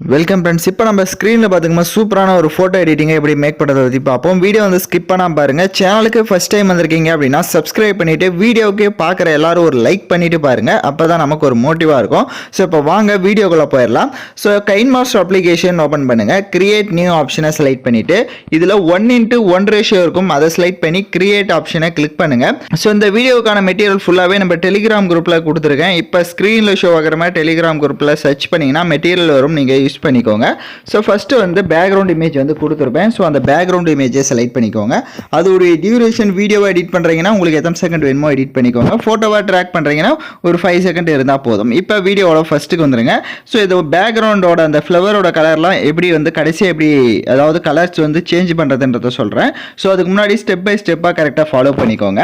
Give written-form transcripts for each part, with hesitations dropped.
Welcome friends. இப்போ நம்ம ஸ்க்ரீனில் பார்த்துக்கோமா சூப்பரான ஒரு ஃபோட்டோ எடிட்டிங்கை எப்படி மேக் பண்ணுறதை பற்றி பார்ப்போம். வீடியோ வந்து ஸ்கிப் பண்ணாமல் பாருங்கள். சேனலுக்கு ஃபஸ்ட் டைம் வந்திருக்கீங்க அப்படின்னா சப்ஸ்கிரைப் பண்ணிவிட்டு வீடியோவுக்கு பார்க்குற எல்லாரும் ஒரு லைக் பண்ணிவிட்டு பாருங்கள். அப்போ தான் நமக்கு ஒரு மோட்டிவாக இருக்கும். ஸோ இப்போ வாங்க வீடியோக்குள்ளே போயிடலாம். ஸோ கைன்மாஸ்டர் அப்ளிகேஷன் ஓப்பன் பண்ணுங்கள். கிரியேட் நியூ ஆப்ஷனை செலக்ட் பண்ணிவிட்டு இதில் 1:1 ரேஷியோ இருக்கும். அதை செலக்ட் பண்ணி கிரியேட் ஆப்ஷனை கிளிக் பண்ணுங்கள். ஸோ இந்த வீடியோக்கான மெட்டீரியல் ஃபுல்லாகவே நம்ம டெலிகிராம் குரூப்பில் கொடுத்துருக்கேன். இப்போ ஸ்க்ரீனில் ஷோ ஆகிற மாதிரி டெலிகிராம் குரூப்பில் சர்ச் பண்ணிங்கன்னா மெட்டீரியல் வரும். நீங்கள் யூஸ் பண்ணிக்கோங்க. ஸோ ஃபஸ்ட்டு வந்து பேக்ரவுண்ட் இமேஜ் வந்து கொடுத்துருப்பேன். ஸோ அந்த பேக்ரவுண்ட் இமேஜை செலக்ட் பண்ணிக்கோங்க. அதோடைய டியூரேஷன் வீடியோவை எடிட் பண்ணுறீங்கன்னா உங்களுக்கு எத்தனை செகண்ட் வேணுமோ எடிட் பண்ணிக்கோங்க. ஃபோட்டோவாக ட்ராக் பண்ணுறீங்கன்னா ஒரு 5 செகண்ட் இருந்தால் போதும். இப்போ வீடியோவோட ஃபஸ்ட்டுக்கு வந்துருங்க. ஸோ இது பேக்ரவுண்டோட அந்த ஃப்ளவரோட கலர்லாம் எப்படி வந்து கடைசியாக எப்படி அதாவது கலர்ஸ் வந்து சேஞ்ச் பண்ணுறதுன்றதை சொல்கிறேன். ஸோ அதுக்கு முன்னாடி ஸ்டெப் பை ஸ்டெப்பாக கரெக்டாக ஃபாலோ பண்ணிக்கோங்க.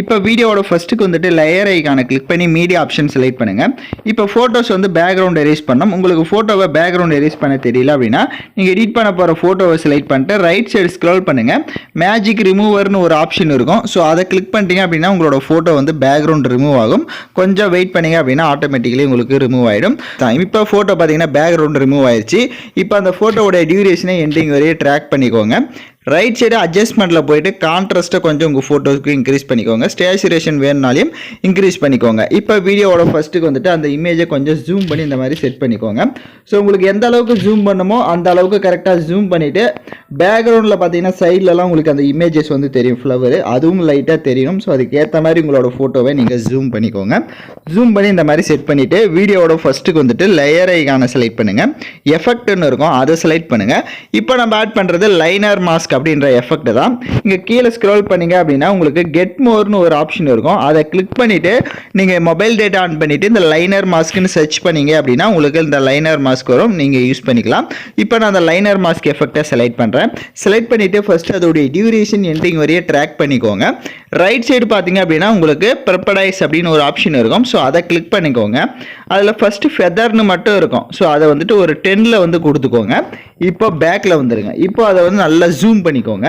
இப்போ வீடியோவோட ஃபஸ்ட்டுக்கு வந்துட்டு லேயர் ஐக்கான கிளிக் பண்ணி மீடியா ஆப்ஷன் செலக்ட் பண்ணுங்கள். இப்போ ஃபோட்டோஸ் வந்து பேக்ரவுண்ட் எரேஸ் பண்ணணும். உங்களுக்கு ஃபோட்டோவை பேக்ரவுண்ட் எரேஸ் பண்ண தெரியல அப்படின்னா நீங்கள் எடிட் பண்ண போகிற ஃபோட்டோவை செலக்ட் பண்ணிட்டு ரைட் சைடு ஸ்க்ரோல் பண்ணுங்கள். மேஜிக் ரிமூவர்னு ஒரு ஆப்ஷன் இருக்கும். ஸோ அதை கிளிக் பண்ணிட்டீங்க அப்படின்னா உங்களோட ஃபோட்டோ வந்து பேக்ரவுண்ட் ரிமூவ் ஆகும். கொஞ்சம் வெயிட் பண்ணிங்க அப்படின்னா ஆட்டோமேட்டிக்கலி உங்களுக்கு ரிமூவ் ஆகிடும். இப்போ ஃபோட்டோ பார்த்தீங்கன்னா பேக்ரவுண்ட் ரிமூவ் ஆயிடுச்சு. இப்போ அந்த ஃபோட்டோவோட டியூரேஷனை எண்டிங் வரையே ட்ராக் பண்ணிக்கோங்க. ரைட் சைடு அட்ஜஸ்ட்மெண்ட்டில் போயிட்டு கான்ட்ராஸ்ட்டை கொஞ்சம் உங்கள் ஃபோட்டோஸ்க்கு இன்க்ரீஸ் பண்ணிக்கோங்க. ஸ்டேச்சுரேஷன் வேணுனாலையும் இன்க்ரீஸ் பண்ணிக்கோங்க. இப்போ வீடியோவோட ஃபஸ்ட்டுக்கு வந்துட்டு அந்த இமேஜை கொஞ்சம் ஜூம் பண்ணி இந்த மாதிரி செட் பண்ணிக்கோங்க. ஸோ உங்களுக்கு எந்த அளவுக்கு ஜூம் பண்ணுமோ அந்த அளவுக்கு கரெக்டாக ஜூம் பண்ணிவிட்டு பேக்ரவுண்டில் பார்த்தீங்கன்னா சைட்லலாம் உங்களுக்கு அந்த இமேஜஸ் வந்து தெரியும், ஃப்ளவர் அதுவும் லைட்டாக தெரியும். ஸோ அதுக்கு ஏற்ற மாதிரி உங்களோட ஃபோட்டோவை நீங்கள் ஜூம் பண்ணிக்கோங்க. ஜூம் பண்ணி இந்த மாதிரி செட் பண்ணிவிட்டு வீடியோவோட ஃபஸ்ட்டுக்கு வந்துட்டு லேயர் ஐகானை செலக்ட் பண்ணுங்கள். எஃபெக்ட்னு இருக்கும், அதை செலக்ட் பண்ணுங்கள். இப்போ நம்ம ஆட் பண்ணுறது லைனர் மாஸ்க் அப்படின்ற எஃபெக்ட் தான். இங்கே கீழே ஸ்க்ரோல் பண்ணீங்க அப்படின்னா உங்களுக்கு கெட் மோர்னு ஒரு ஆப்ஷன் இருக்கும். அதை கிளிக் பண்ணிவிட்டு நீங்கள் மொபைல் டேட்டா ஆன் பண்ணிவிட்டு இந்த லைனர் மாஸ்க்னு சர்ச் பண்ணீங்க அப்படின்னா உங்களுக்கு இந்த லைனர் மாஸ்க் வரும், நீங்கள் யூஸ் பண்ணிக்கலாம். இப்போ நான் அந்த லைனர் மாஸ்க் எஃபெக்டை செலக்ட் பண்ணுறேன். செலக்ட் பண்ணிவிட்டு ஃபஸ்ட்டு அதோடைய டியூரேஷன் எண்டிங் வரையே ட்ராக் பண்ணிக்கோங்க. ரைட் சைடு பார்த்தீங்க அப்படின்னா உங்களுக்கு பெர்படைஸ் அப்படின்னு ஒரு ஆப்ஷன் இருக்கும். ஸோ அதை கிளிக் பண்ணிக்கோங்க. அதில் ஃபஸ்ட்டு ஃபெதர்னு மட்டும் இருக்கும். ஸோ அதை வந்துட்டு ஒரு 10 வந்து கொடுத்துக்கோங்க. இப்போ பேக்கில் வந்துடுங்க. இப்போ அதை வந்து நல்லா ஜூம் பண்ணிக்கோங்க.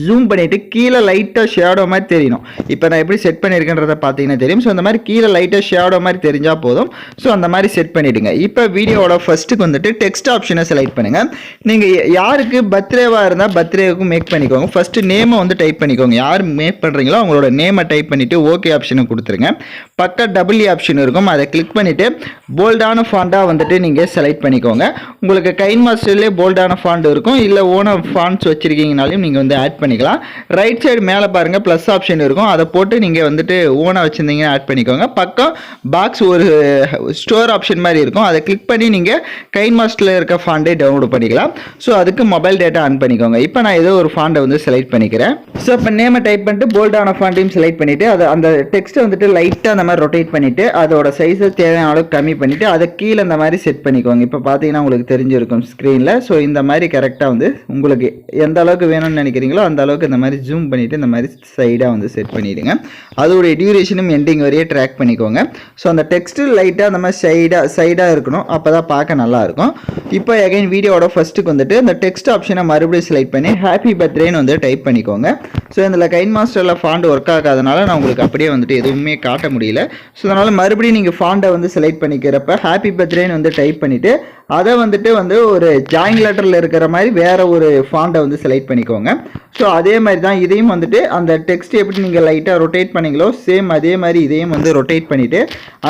ஜூம் பண்ணிவிட்டு கீழே லைட்டாக ஷேடோ மாதிரி தெரியணும். இப்போ நான் எப்படி செட் பண்ணியிருக்கேன்றதை பார்த்தீங்கன்னா தெரியும். ஸோ அந்த மாதிரி கீழே லைட்டாக ஷேடோ மாதிரி தெரிஞ்சால் போதும். ஸோ அந்த மாதிரி செட் பண்ணிவிடுங்க. இப்போ வீடியோவோட ஃபஸ்ட்டுக்கு வந்துட்டு டெக்ஸ்ட் ஆப்ஷனை செலக்ட் பண்ணுங்கள். நீங்கள் யாருக்கு பர்த்டேவாக இருந்தால் பர்த்டேவுக்கும் மேக் பண்ணிக்கோங்க. ஃபஸ்ட்டு நேமை வந்து டைப் பண்ணிக்கோங்க. யார் மேக் பண்ணுறீங்களோ அவங்களோட நேமை டைப் பண்ணிவிட்டு ஓகே ஆப்ஷனை கொடுத்துருங்க. பக்கம் டபுள் ஆப்ஷன் இருக்கும். அதை கிளிக் பண்ணிவிட்டு போல்டான ஃபாண்டாக வந்துட்டு நீங்கள் செலக்ட் பண்ணிக்கோங்க. உங்களுக்கு கைன்மாஸ்டர்லேயே போல்டான ஃபாண்ட் இருக்கும். இல்லை ஓன ஃபாண்ட்ஸ் வச்சுருக்கீங்கனாலையும் நீங்கள் வந்து ஆட் பண்ணிக்கலாம். ரைட் சைடு மேலே பாருங்கள் ப்ளஸ் ஆப்ஷன் இருக்கும். அதை போட்டு நீங்கள் வந்துட்டு ஓனாக வச்சுருந்தீங்கன்னா ஆட் பண்ணிக்கோங்க. பக்கம் பாக்ஸ் ஒரு ஸ்டோர் ஆப்ஷன் மாதிரி இருக்கும். அதை கிளிக் பண்ணி நீங்கள் கைன்மாஸ்டரில் இருக்க ஃபாண்டை டவுன்லோட் பண்ணிக்கலாம். ஸோ அதுக்கு மொபைல் டேட்டா ஆன் பண்ணிக்கோங்க. இப்போ நான் ஏதோ ஒரு ஃபாண்டை வந்து செலக்ட் பண்ணிக்கிறேன். ஸோ இப்போ நேமை டைப் பண்ணிட்டு போல்டான ஃபாண்டையும் செலக்ட் பண்ணிவிட்டு அதை அந்த டெக்ஸ்ட்டை வந்துட்டு லைட்டாக அந்த மாதிரி ரொட்டேட் பண்ணிவிட்டு அதோட சைஸை தேவையான அளவுக்கு கம்மி பண்ணிவிட்டு அதை கீழே இந்த மாதிரி செட் பண்ணிக்கோங்க. இப்போ பார்த்தீங்கன்னா உங்களுக்கு தெரிஞ்சிருக்கும் ஸ்க்ரீனில். ஸோ இந்த மாதிரி கரெக்டாக வந்து உங்களுக்கு எந்த அளவுக்கு வேணும்னு நினைக்கிறீங்களோ அந்த அளவுக்கு இந்த மாதிரி ஜூம் பண்ணிவிட்டு இந்த மாதிரி சைடாக வந்து செட் பண்ணிவிடுங்க. அதோடைய டியூரேஷனும் எண்டிங் வரையே ட்ராக் பண்ணிக்கோங்க. ஸோ அந்த டெக்ஸ்ட்டு லைட்டாக அந்த மாதிரி சைடாக இருக்கணும். அப்போ தான் பார்க்க நல்லாயிருக்கும். இப்போ அகைன் வீடியோவோட ஃபஸ்ட்டுக்கு வந்துட்டு அந்த டெக்ஸ்ட் ஆப்ஷனை மறுபடியும் செலக்ட் பண்ணி ஹாப்பி பர்த்டேன்னு வந்து டைப் பண்ணிக்கோங்க. ஸோ இதில் கைன்மாஸ்டரில் ஃபாண்ட் ஒர்க் ஆகாதனால நான் உங்களுக்கு அப்படியே வந்துட்டு எதுவுமே காட்ட முடியல. ஸோ அதனால் மறுபடியும் நீங்கள் ஃபாண்டை வந்து செலக்ட் பண்ணிக்கிறப்ப ஹாப்பி பர்த்டேன்னு வந்து டைப் பண்ணிவிட்டு அதை வந்துட்டு வந்து ஒரு ஜாயின் லெட்டரில் இருக்கிற மாதிரி வேறு ஒரு ஃபாண்டை வந்து செலக்ட் பண்ணிக்கோங்க. ஸோ அதே மாதிரி தான் இதையும் வந்துட்டு அந்த டெக்ஸ்ட் எப்படி நீங்கள் லைட்டாக ரொட்டேட் பண்ணிங்களோ சேம் அதே மாதிரி இதையும் வந்து ரொட்டேட் பண்ணிவிட்டு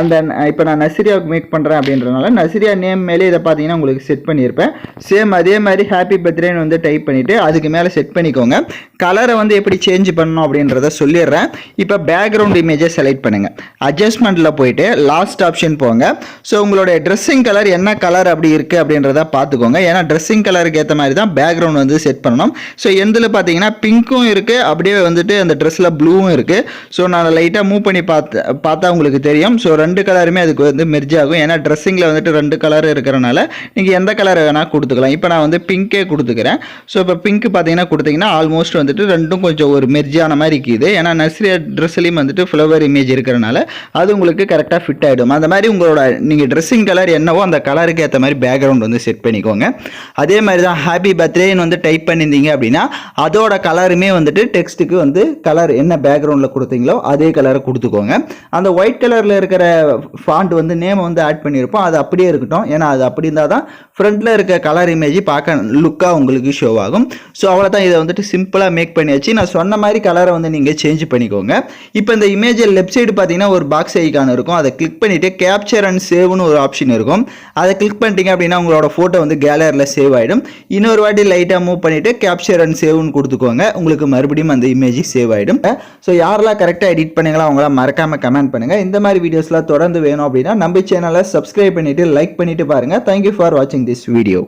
அந்த இப்போ நான் நசிரியாவுக்கு மேக் பண்ணுறேன் அப்படின்றனால நசிரியா நேம் மேலே இதை பார்த்தீங்கன்னா உங்களுக்கு செட் பண்ணியிருப்பேன். சேம் அதே மாதிரி ஹாப்பி பர்த்டேன்னு வந்து டைப் பண்ணிவிட்டு அதுக்கு மேலே செட் பண்ணிக்கோங்க. கலரை வந்து எப்படி சேஞ்ச் பண்ணணும் அப்படின்றத சொல்லிடுறேன். இப்போ பேக்ரவுண்ட் இமேஜை செலக்ட் பண்ணுங்கள். அட்ஜஸ்ட்மெண்ட்டில் போயிட்டு லாஸ்ட் ஆப்ஷன் போங்க. ஸோ உங்களுடைய ட்ரெஸ்ஸிங் கலர் என்ன கலர் அப்படி இருக்குது அப்படின்றத பார்த்துக்கோங்க. ஏன்னா ட்ரெஸ்ஸிங் கலருக்கு ஏற்ற மாதிரி தான் பேக்ரவுண்ட் வந்து செட் பண்ணணும். ஸோ எந்தில் பார்த்தீங்கன்னா பிங்க்கும் இருக்குது, அப்படியே வந்துட்டு அந்த ட்ரெஸ்ஸில் ப்ளூவும் இருக்குது. ஸோ நான் லைட்டாக மூவ் பண்ணி பார்த்தா உங்களுக்கு தெரியும். ஸோ 2 கலருமே அதுக்கு வந்து மெர்ஜ் ஆகும். ஏன்னா ட்ரெஸ்ஸிங்கில் வந்துட்டு 2 கலர் இருக்கிறனால நீங்கள் எந்த கலர் வேணால் கொடுத்துக்கலாம். இப்போ நான் வந்து பிங்கே கொடுத்துக்கிறேன். ஸோ இப்போ பிங்க் பார்த்தீங்கன்னா கொடுத்தீங்கன்னா ஆல்மோஸ்ட் வந்துட்டு ரெண்டும் கொஞ்சம் கொஞ்சம் ஒரு மெர்ஜான மாதிரி இருக்குது. ஏன்னா நர்சரி ட்ரெஸ்லையும் வந்துட்டு ஃப்ளவர் இமேஜ் இருக்கிறனால அது உங்களுக்கு கரெக்டாக ஃபிட் ஆகிடும். அந்த மாதிரி உங்களோட நீங்கள் ட்ரெஸ்ஸிங் கலர் என்னவோ அந்த கலருக்கு ஏற்ற மாதிரி பேக்ரவுண்ட் வந்து செட் பண்ணிக்கோங்க. அதே மாதிரி தான் ஹாப்பி பர்த்டேன்னு வந்து டைப் பண்ணியிருந்தீங்க அப்படின்னா அதோட கலருமே வந்துட்டு டெக்ஸ்ட்டுக்கு வந்து கலர் என்ன பேக்ரவுண்டில் கொடுத்தீங்களோ அதே கலரை கொடுத்துக்கோங்க. அந்த ஒயிட் கலரில் இருக்கிற ஃபாண்ட் வந்து நேம் வந்து ஆட் பண்ணியிருப்போம், அது அப்படியே இருக்கட்டும். ஏன்னா அது அப்படி இருந்தால் தான் ஃப்ரண்ட்டில் இருக்க கலர் இமேஜ் பார்க்க லுக்காக உங்களுக்கு ஷோ ஆகும். ஸோ அவ்வளோதான், இதை வந்துட்டு சிம்பிளாக மேக் பண்ணியாச்சு. நான் சொன்ன மாதிரி கலரை வந்து நீங்கள் சேஞ்ச் பண்ணிக்கோங்க. இப்போ இந்த இமேஜில் லெஃப்ட் சைடு பார்த்தீங்கன்னா ஒரு பாக்ஸ் ஐக்கான் இருக்கும், அதை கிளிக் பண்ணிவிட்டு கேப்சர் அண்ட் சேவ்னு ஒரு ஆப்ஷன் இருக்கும். அதை கிளிக் பண்ணிட்டீங்க அப்படின்னா உங்களோட ஃபோட்டோ வந்து கேலரியில் சேவ் ஆகிடும். இன்னொரு வாட்டி லைட்டாக மூவ் பண்ணிவிட்டு கேப்சர் அண்ட் சேவ்னு கொடுத்துக்கோங்க, உங்களுக்கு மறுபடியும் அந்த இமேஜ் சேவ் ஆகிடும். ஸோ யாரெல்லாம் கரெக்டாக எடிட் பண்ணீங்களோ அவங்களாம் மறக்காமல் கமெண்ட் பண்ணுங்கள். இந்த மாதிரி வீடியோஸ்லாம் தொடர்ந்து வேணும் அப்படின்னா நம்ம சேனலை சப்ஸ்கிரைப் பண்ணிவிட்டு லைக் பண்ணிவிட்டு பாருங்கள். தேங்க்யூ ஃபார் வாட்சிங் this video.